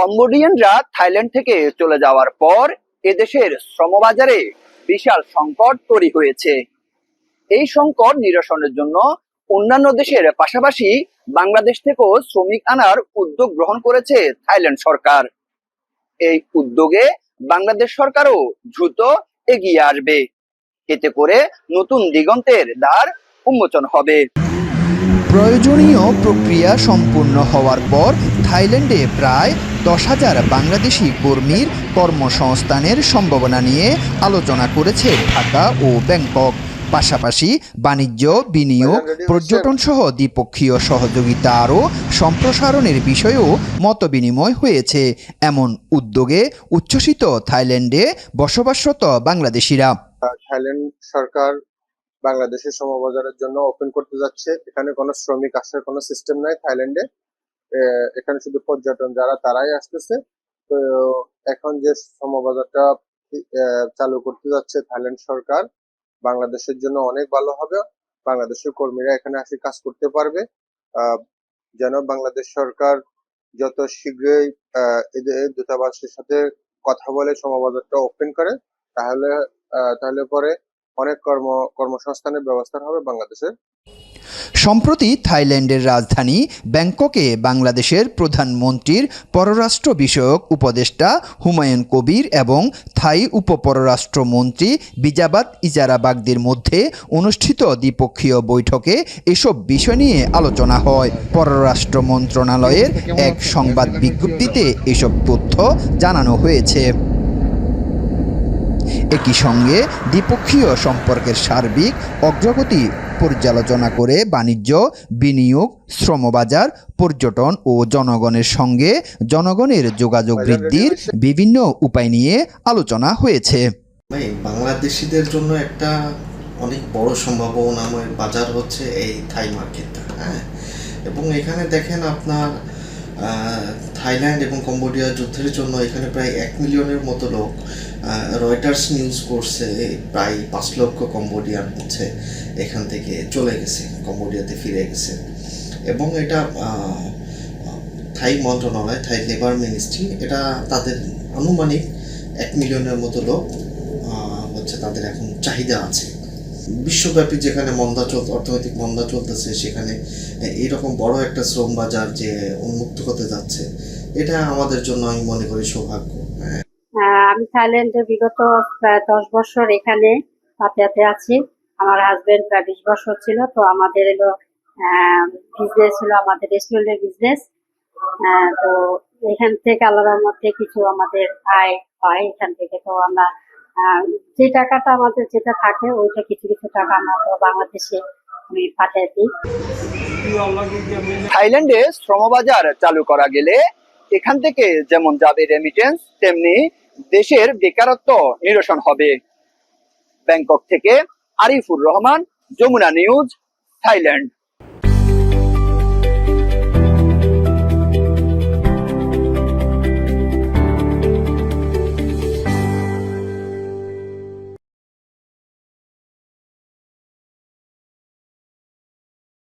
কম্বোডিয়ানরা Thailand থেকে চলে যাওয়ার পর এদেশের শ্রমবাজারে বিশাল সংকট তৈরি হয়েছে। এই সংকট নিরসনের জন্য অন্যান্য দেশের পাশাপাশি বাংলাদেশ থেকেও শ্রমিক আনার উদ্যোগ গ্রহণ করেছে থাইল্যান্ড সরকার। এই উদ্যোগে বাংলাদেশ সরকারও দ্রুত এগিয়ে আসবে। এতে করে নতুন দিগন্তের দ্বার উন্মোচন হবে। প্রয়োজনীয় প্রক্রিয়া সম্পূর্ণ হওয়ার পর থাইল্যান্ডে প্রায় 10,000 বাংলাদেশি কর্মীর কর্মসংস্থানের সম্ভাবনা নিয়ে আলোচনা করেছে ঢাকা ও ব্যাংকক। পাশাপাশি বাণিজ্য, বিনিয়োগ, পর্যটন সহ দ্বিপক্ষীয় সহযোগিতা আরও সম্প্রসারণের বিষয়েও মতবিনিময় হয়েছে। এমন উদ্যোগে উচ্ছ্বসিত থাইল্যান্ডে বসবাসরত বাংলাদেশিরা। থাইল্যান্ড সরকার বাংলাদেশের শ্রমবাজারের জন্য ওপেন করতে যাচ্ছে। এখানে কোনো শ্রমিক আসার কোনো সিস্টেম নাই থাইল্যান্ডে। এখানে শুধু পর্যটন যারা তারাই আসতেছে। তো এখন যে শ্রমবাজারটা চালু করতে যাচ্ছে থাইল্যান্ড সরকার, বাংলাদেশের জন্য অনেক ভালো হবে। বাংলাদেশের কর্মীরা এখানে আসে কাজ করতে পারবে। যেন বাংলাদেশ সরকার যত শীঘ্রই এদের দূতাবাসের সাথে কথা বলে শ্রমবাজারটা ওপেন করে, তাহলে পরে অনেক কর্মসংস্থানের ব্যবস্থা হবে বাংলাদেশের। সম্প্রতি থাইল্যান্ডের রাজধানী ব্যাংককে বাংলাদেশের প্রধানমন্ত্রীর পররাষ্ট্র বিষয়ক উপদেষ্টা হুমায়ুন কবির এবং থাই উপপররাষ্ট্রমন্ত্রী বিজাবাত ইজারাবাগদির মধ্যে অনুষ্ঠিত দ্বিপক্ষীয় বৈঠকে এসব বিষয় নিয়ে আলোচনা হয়। পররাষ্ট্র মন্ত্রণালয়ের এক সংবাদ বিজ্ঞপ্তিতে এসব তথ্য জানানো হয়েছে। একই সঙ্গে দ্বিপক্ষীয় সম্পর্কের সার্বিক অগ্রগতি পর্যালোচনা করে বাণিজ্য, বিনিয়োগ, শ্রমবাজার, পর্যটন ও জনগণের সঙ্গে জনগণের যোগাযোগ বৃদ্ধির বিভিন্ন উপায় নিয়ে আলোচনা হয়েছে। বাংলাদেশিদের জন্য একটা অনেক বড় সম্ভাবনাময় বাজার হচ্ছে এই থাই মার্কেটটা, হ্যাঁ। এবং এখানে দেখেন আপনার থাইল্যান্ড এবং কম্বোডিয়া যুদ্ধের জন্য এখানে প্রায় 1 মিলিয়নের মতো লোক, রয়টার্স নিউজ করছে প্রায় 5 লক্ষ কম্বোডিয়ান হচ্ছে এখান থেকে চলে গেছে, কম্বোডিয়াতে ফিরে গেছে। এবং এটা থাই মন্ত্রণালয়, থাই লেবার মিনিস্ট্রি, এটা তাদের আনুমানিক 1 মিলিয়নের মতো লোক হচ্ছে তাদের এখন চাহিদা আছে। বিশ্বব্যাপী যেখানে অর্থনৈতিক মন্দা চলতেছে, সেখানে এইরকম বড় একটা শ্রম বাজার যে উন্মুক্ত হতে যাচ্ছে, এটা আমাদের জন্য আমি মনে করি সৌভাগ্য। আমি থাইল্যান্ডে বিগত প্রায় 10 বছর এখানে যাতায়াতে আছি। আমার হাজবেন্ড প্রায় 20 বছর ছিল। তো আমাদের এলো বিজনেস ছিল, আমাদের রেস্টুরেন্টের বিজনেস। তো এখান থেকে আল্লাহর মধ্যে কিছু আমাদের আয় হয় এখান থেকে। তো আমরা যে টাকাটা আমাদের যেটা থাকে ওইটা কিছু কিছু টাকা আমরা বাংলাদেশে আমি পাঠিয়ে দিই। থাইল্যান্ডে শ্রমবাজার চালু করা গেলে এখান থেকে যেমন যাবে রেমিটেন্স, তেমনি দেশের বেকারত্ব নিরসন হবে। ব্যাংকক থেকে আরিফুর রহমান, যমুনা নিউজ, থাইল্যান্ড।